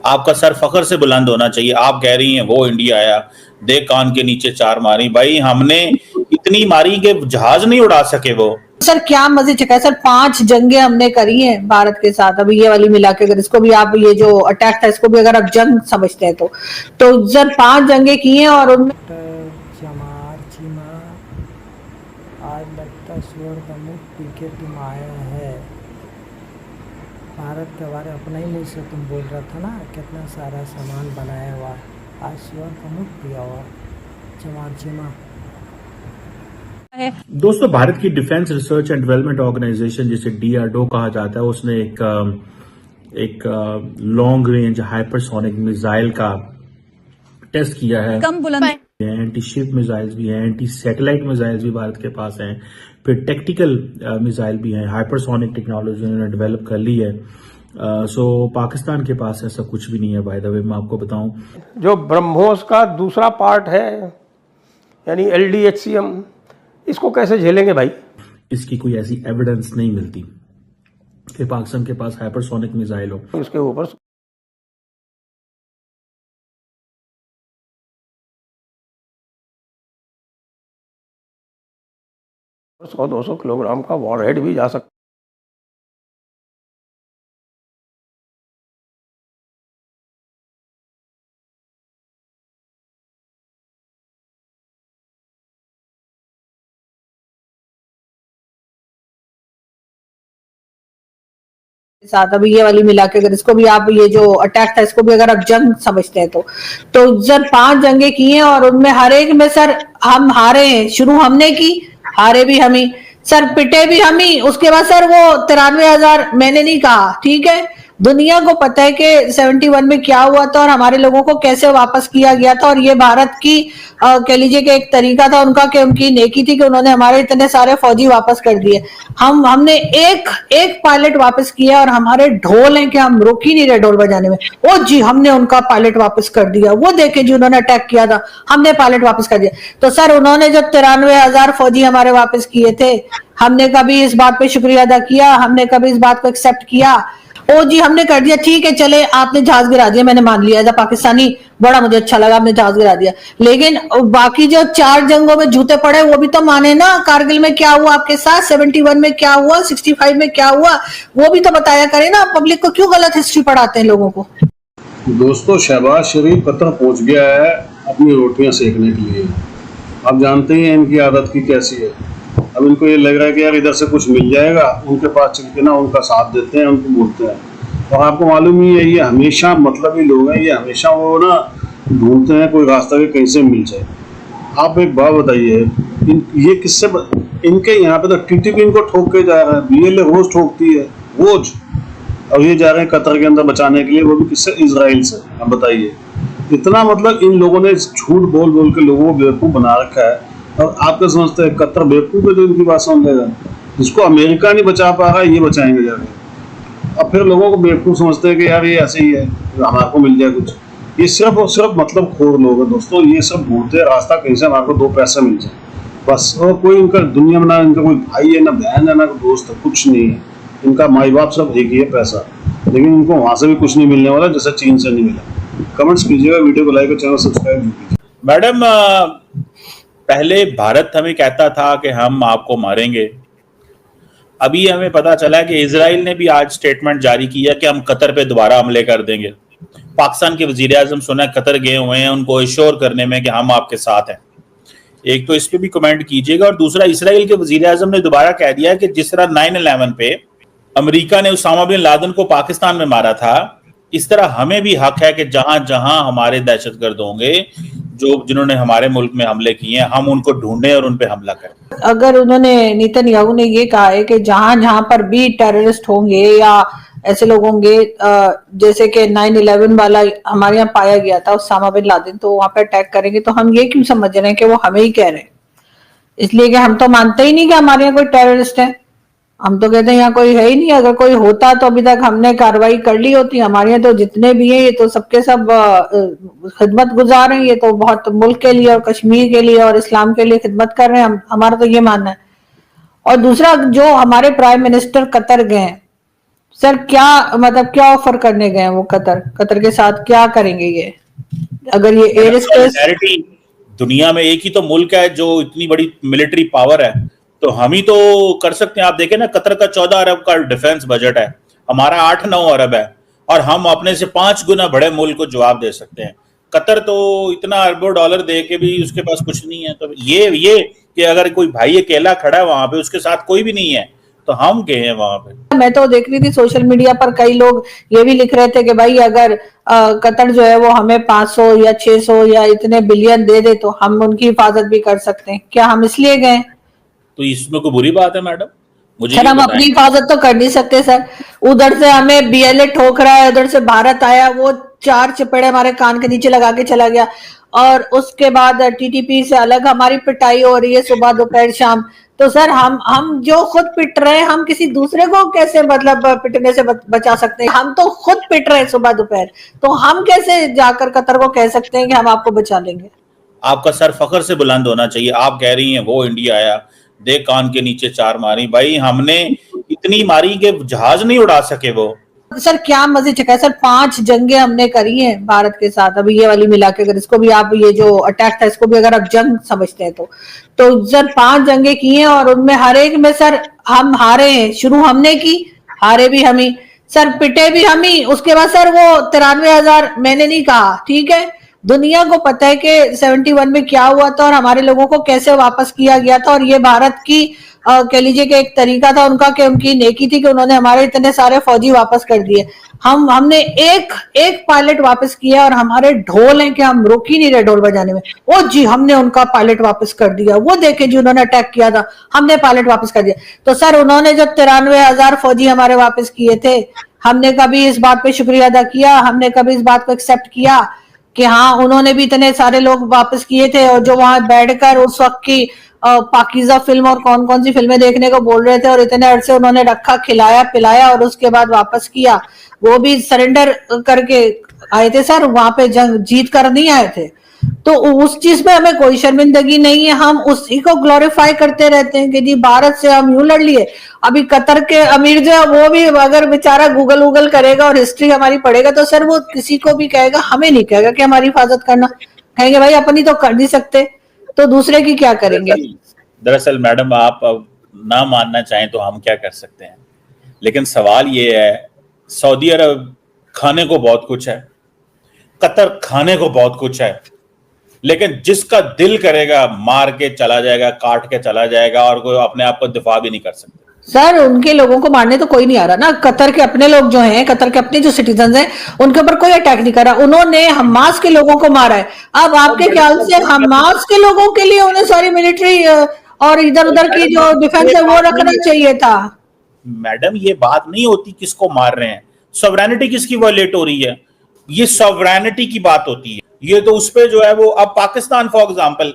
आपका सर फख्र से बुलंद होना चाहिए। आप कह रही हैं वो इंडिया आया, देख कान के नीचे 4 मारी। भाई हमने इतनी मारी कि जहाज नहीं उड़ा सके वो। सर क्या मजे चखा है सर, 5 जंगे हमने करी हैं भारत के साथ। अभी ये वाली मिला के अगर इसको भी आप, ये जो अटैक था इसको भी अगर आप जंग समझते हैं तो सर 5 जंगे की हैं और उनमें आज लगता सुअर का मुख पीके तुम आए हैं। भारत के बारे अपना ही मुँह से तुम बोल रहा था ना, कितना सारा सामान बनाया हुआ, आज सुअर का मुख पिया हुआ चमार चीमा। दोस्तों, भारत की defence research and development organisation जिसे DRDO कहा जाता है, उसने एक लॉन्ग रेंज हाइपरसोनिक मिसाइल का टेस्ट किया है। कम बुलंद एंटी शिप मिसाइल्स भी हैं, एंटी सैटेलाइट मिसाइल्स भी भारत के पास हैं, फिर टेक्टिकल मिसाइल भी हैं। हाइपरसोनिक टेक्नोलॉजी उन्होंने डेवलप कर ली है। सो पाकिस्तान के पास ऐसा कुछ भी नहीं है। बाय द वे मैं आपको बताऊं, जो ब्रह्मोस का दूसरा पार्ट है यानी LDHCM, इसको कैसे झेलेंगे भाई? इसकी कोई ऐसी एविडेंस नहीं मिलती कि पाकिस्तान के पास हाइपरसोनिक मिसाइल हो। इसके ऊपर 100-200 किलोग्राम का वॉरहेड भी जा सकता। 7 अभी ये वाली मिला के अगर इसको भी आप, ये जो अटैक था इसको भी अगर आप जंग समझते हैं तो सर 5 जंगे की हैं और उनमें हर एक में सर हम हारे हैं। शुरू हमने की, हारे भी हम ही सर, पिटे भी हम ही। उसके बाद सर वो 93,000 मैंने नहीं कहा, ठीक है, दुनिया को पता है कि 71 में क्या हुआ था और हमारे लोगों को कैसे वापस किया गया था। और ये भारत की कह लीजिए कि एक तरीका था उनका, कि उनकी नेकी थी कि उन्होंने हमारे इतने सारे फौजी वापस कर दिए। हमने एक पायलट वापस किया और हमारे ढोल हैं कि हम रोक ही नहीं रहे ढोल बजाने में। ओ जी, हमने उनका पायलट वापस कर दिया। वो देखे जी, उन्होंने अटैक किया था, हमने पायलट वापस कर दिया। तो सर उन्होंने जब 93,000 फौजी हमारे वापस किए थे, हमने कभी इस बात पे शुक्रिया अदा किया? हमने कभी इस बात को एक्सेप्ट किया? ओ जी हमने कर दिया, ठीक है, चले आपने जहाज गिरा दिया, मैंने मान लिया, एज पाकिस्तानी बड़ा मुझे अच्छा लगा, आपने जहाज गिरा दिया। लेकिन बाकी जो 4 जंगों में जूते पड़े वो भी तो माने ना। कारगिल में क्या हुआ आपके साथ, 71 में क्या हुआ, 65 में क्या हुआ, वो भी तो बताया करें ना। पब्लिक को क्यों गलत हिस्ट्री पढ़ाते हैं लोगों को? दोस्तों, शहबाज शरीफ कतर पहुंच गया है अपनी रोटियां सेकने के लिए। आप जानते हैं इनकी आदत की कैसी है। अब इनको ये लग रहा है कि यार इधर से कुछ मिल जाएगा, उनके पास चल के ना उनका साथ देते हैं, उनको बोलते हैं। और आपको मालूम ही है, ये हमेशा मतलबी लोग हैं, ये हमेशा वो ना ढूंढते हैं कोई रास्ता कि कहीं से मिल जाए। आप एक बात बताइए, ये किससे इनके यहाँ पे तो TTP इनको ठोक के जा रहा है, BLA रोज ठोकती है रोज, और ये जा रहे हैं कतर के अंदर बचाने के लिए, वो भी किससे? इजराइल से। अब बताइए, इतना मतलब इन लोगों ने झूठ बोल बोल के लोगों को बेवकूफ़ बना रखा है। और आप क्या समझते हैं कतर बेवकूफ़ है जो इनकी बात समझ लेगा? जिसको अमेरिका नहीं बचा पा रहा है, ये बचाएंगे जाके। अब फिर लोगों को बेवकूफ़ समझते हैं कि यार ये ऐसे ही है, हमारे को मिल जाए कुछ। ये सिर्फ और सिर्फ मतलब खोर लोग हैं दोस्तों। ये सब ढूंढते हैं रास्ता कहीं से हमारे को 2 पैसे मिल जाए बस। और कोई इनका दुनिया में ना इनका कोई भाई है, ना बहन है, ना दोस्त है, कुछ नहीं है। इनका माई बाप सब एक ही है, पैसा। लेकिन इनको वहाँ से भी कुछ नहीं मिलने वाला जैसे चीन से नहीं मिला। कमेंट्स कीजिएगा, वीडियो को लाइक और चैनल सब्सक्राइब कीजिए। मैडम, पहले भारत हमें कहता था कि हम आपको मारेंगे। अभी हमें पता चला कि इजराइल ने भी आज स्टेटमेंट जारी किया कि हम कतर पे दोबारा हमले कर देंगे। पाकिस्तान के वजीर आजम सुना कतर गए हुए हैं उनको एश्योर करने में कि हम आपके साथ हैं। एक तो इस पे भी कमेंट कीजिएगा। और दूसरा, इसराइल के वजीर आजम ने दोबारा कह दिया कि जिस तरह 9/11 पे अमेरिका ने उसामा बिन लादेन को पाकिस्तान में मारा था, इस तरह हमें भी हक है कि जहां जहां हमारे दहशतगर्द होंगे, जिन्होंने हमारे मुल्क में हमले किए हैं, हम उनको ढूंढें और उन पे हमला करें। अगर उन्होंने, नेतन्याहू ने ये कहा है कि जहां जहां पर भी टेररिस्ट होंगे या ऐसे लोग होंगे जैसे कि 9/11 वाला हमारे यहाँ पाया गया था उसामा बिन लादेन, तो वहां पे अटैक करेंगे। तो हम ये क्यों समझ रहे हैं कि वो हमें ही कह रहे हैं? इसलिए कि हम तो मानते ही नहीं कि हमारे यहाँ कोई टेररिस्ट है। हम तो कहते हैं यहाँ कोई है ही नहीं। अगर कोई होता तो अभी तक हमने कार्रवाई कर ली होती। हमारे यहाँ तो जितने भी हैं ये तो सबके सब खिदमत गुजार हैं। ये तो बहुत मुल्क के लिए और कश्मीर के लिए और इस्लाम के लिए खिदमत कर रहे हैं। हमारा तो ये मानना है। और दूसरा, जो हमारे प्राइम मिनिस्टर कतर गए हैं, सर क्या मतलब क्या ऑफर करने गए हैं वो कतर के साथ क्या करेंगे ये, अगर ये एयर स्पेस। सॉलिडारिटी, दुनिया में एक ही तो मुल्क है जो इतनी बड़ी मिलिट्री पावर है, तो हम ही तो कर सकते हैं। आप देखें ना, कतर का 14 अरब का डिफेंस बजट है, हमारा 8-9 अरब है, और हम अपने से 5 गुना बड़े मुल्क को जवाब दे सकते हैं। कतर तो इतना अरबों डॉलर दे के भी उसके पास कुछ नहीं है। तो ये कि अगर कोई भाई अकेला खड़ा है वहां पे, उसके साथ कोई भी नहीं है, तो हम गए हैं वहां पे। मैं तो देख रही थी सोशल मीडिया पर कई लोग ये भी लिख रहे थे कि भाई अगर कतर जो है वो हमें 500 या 600 या इतने बिलियन दे दे तो हम उनकी हिफाजत भी कर सकते हैं। क्या हम इसलिए गए? तो इसमें कोई बुरी बात है मैडम? मुझे सर ये हम बताएं। अपनी हिफाजत तो कर नहीं सकते सर। उधर से हमें बीएलए ठोक रहा है, उधर से भारत आया, वो 4 चपेड़े हमारे कान के नीचे लगा के चला गया, और उसके बाद टीटीपी से अलग हमारी पिटाई हो रही है सुबह दोपहर शाम। तो सर हम जो खुद पिट रहे हैं, हम किसी दूसरे को कैसे मतलब पिटने से बचा सकते हैं? हम तो खुद पिट रहे हैं सुबह दोपहर, तो हम कैसे जाकर कतर को कह सकते हैं कि हम आपको बचा लेंगे? आपका सर फखर से बुलंद होना चाहिए। आप कह रही हैं वो इंडिया आया, दे कान के नीचे 4 मारी। भाई हमने इतनी मारी कि जहाज नहीं उड़ा सके वो। सर क्या मजे चखा है सर, 5 जंगे हमने करी हैं भारत के साथ, अभी ये वाली मिला के अगर इसको भी आप ये जो अटैक था इसको भी अगर आप जंग समझते हैं तो सर 5 जंगे की हैं, और उनमें हर एक में सर हम हारे हैं। शुरू हमने की, हारे भी हम ही सर, पिटे भी हम ही। उसके बाद सर वो 93,000 मैंने नहीं कहा, ठीक है, दुनिया को पता है कि 71 में क्या हुआ था और हमारे लोगों को कैसे वापस किया गया था। और ये भारत की कह लीजिए कि एक तरीका था उनका, कि उनकी नेकी थी कि उन्होंने हमारे इतने सारे फौजी वापस कर दिए। हमने एक पायलट वापस किया, और हमारे ढोल हैं कि हम रुक ही नहीं रहे ढोल बजाने में। ओ जी, हमने उनका पायलट वापस कर दिया। वो देखे जी, उन्होंने अटैक किया था, हमने पायलट वापस कर दिया। तो सर उन्होंने जो 93,000 फौजी हमारे वापस किए थे, हमने कभी इस बात पे शुक्रिया अदा किया? हमने कभी इस बात को एक्सेप्ट किया कि हाँ उन्होंने भी इतने सारे लोग वापस किए थे? और जो वहां बैठकर उस वक्त की पाकीज़ा फिल्म और कौन कौन सी फिल्में देखने को बोल रहे थे, और इतने अरसे उन्होंने रखा, खिलाया पिलाया, और उसके बाद वापस किया, वो भी सरेंडर करके आए थे सर, वहां पे जंग जीत कर नहीं आए थे। तो उस चीज में हमें कोई शर्मिंदगी नहीं है, हम उसी को ग्लोरीफाई करते रहते हैं कि जी भारत से हम यूं लड़ लिए। अभी कतर के अमीर जो है वो भी अगर बेचारा गूगल करेगा और हिस्ट्री हमारी पढ़ेगा, तो सर वो किसी को भी कहेगा, हमें नहीं कहेगा कि हमारी हिफाजत करना, कहेंगे भाई अपनी तो कर नहीं सकते, तो दूसरे की क्या करेंगे? दरअसल मैडम, आप ना मानना चाहें तो हम क्या कर सकते हैं, लेकिन सवाल ये है, सऊदी अरब खाने को बहुत कुछ है, कतर खाने को बहुत कुछ है, लेकिन जिसका दिल करेगा मार के चला जाएगा, काट के चला जाएगा, और कोई अपने आप को दिफा भी नहीं कर सकता। सर उनके लोगों को मारने तो कोई नहीं आ रहा ना, कतर के अपने लोग जो हैं, कतर के अपने जो सिटीजन हैं, उनके ऊपर कोई अटैक नहीं कर रहा। उन्होंने हमास के लोगों को मारा है। अब आपके ख्याल से हमास के लोगों के लिए उन्हें सारी मिलिट्री और इधर उधर की जो डिफेंस है वो रखना चाहिए था। मैडम ये बात नहीं होती किसको मार रहे हैं, सॉवरेनिटी किसकी वायलेट हो रही है, ये सॉवरेनिटी की बात होती है। ये तो उस पे जो है वो, अब पाकिस्तान फॉर एग्जांपल,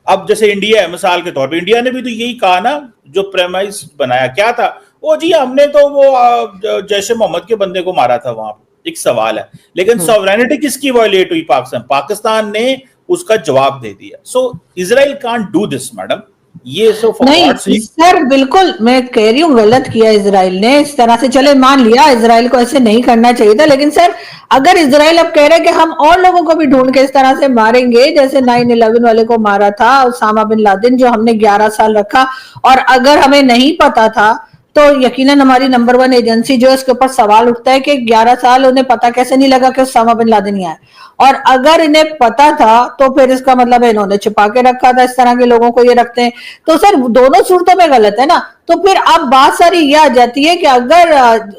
अब जैसे इंडिया है मिसाल के तौर पे, इंडिया ने भी तो यही कहा ना, जो प्रेमाइस बनाया क्या था वो, जी हमने तो वो जैसे मोहम्मद के बंदे को मारा था वहां पे। एक सवाल है, लेकिन सॉवरेनिटी किसकी वायलेट हुई? पाकिस्तान ने उसका जवाब दे दिया। So Israel can't do this madam, ये नहीं सर, बिल्कुल मैं कह रही हूँ गलत किया इजराइल ने इस तरह से। चले मान लिया इजराइल को ऐसे नहीं करना चाहिए था, लेकिन सर अगर इजराइल अब कह रहे हैं कि हम और लोगों को भी ढूंढ के इस तरह से मारेंगे जैसे 9/11 वाले को मारा था उसामा बिन लादेन, जो हमने 11 साल रखा, और अगर हमें नहीं पता था तो यकीनन हमारी नंबर 1 एजेंसी जो है उसके ऊपर सवाल उठता है कि 11 साल उन्हें पता कैसे नहीं लगा कि उसामा बिन लादेन ही आया। और अगर इन्हें पता था तो फिर इसका मतलब है इन्होंने छिपा के रखा था, इस तरह के लोगों को ये रखते हैं। तो सर दोनों सूरतों में गलत है ना। तो फिर अब बात सारी ये आ जाती है कि अगर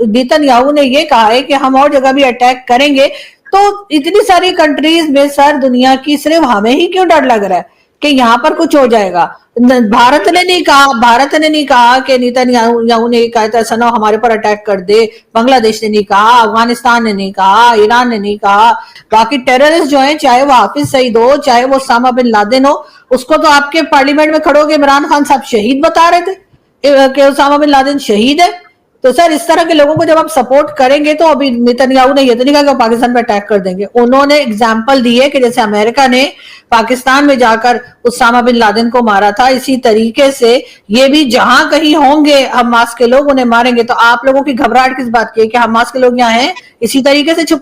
नेतन्याहू ने ये कहा है कि हम और जगह भी अटैक करेंगे, तो इतनी सारी कंट्रीज में सर दुनिया की सिर्फ हमें ही क्यों डर लग रहा है कि यहाँ पर कुछ हो जाएगा? भारत ने नहीं कहा कि नेतन्याहू ने कहा था ऐसा ना हमारे पर अटैक कर दे, बांग्लादेश ने नहीं कहा, अफगानिस्तान ने नहीं कहा, ईरान ने नहीं कहा। बाकी टेररिस्ट जो हैं, चाहे वो हाफिज सईद हो, चाहे वो उसामा बिन लादेन हो, उसको तो आपके पार्लियामेंट में खड़े होकर इमरान खान साहब शहीद बता रहे थे कि उसामा बिन लादेन शहीद है। तो सर इस तरह के लोगों को जब आप सपोर्ट करेंगे तो अभी नेतन्याहू ने ये तो नहीं कहा कि पाकिस्तान पे अटैक कर देंगे, उन्होंने एग्जाम्पल दिए कि जैसे अमेरिका ने पाकिस्तान में जाकर उसामा बिन लादेन को मारा था, इसी तरीके से ये भी जहां कहीं होंगे हमास के लोग उन्हें मारेंगे। तो आप लोगों की घबराहट किस बात की है कि हमास के लोग यहाँ हैं इसी तरीके से छुपा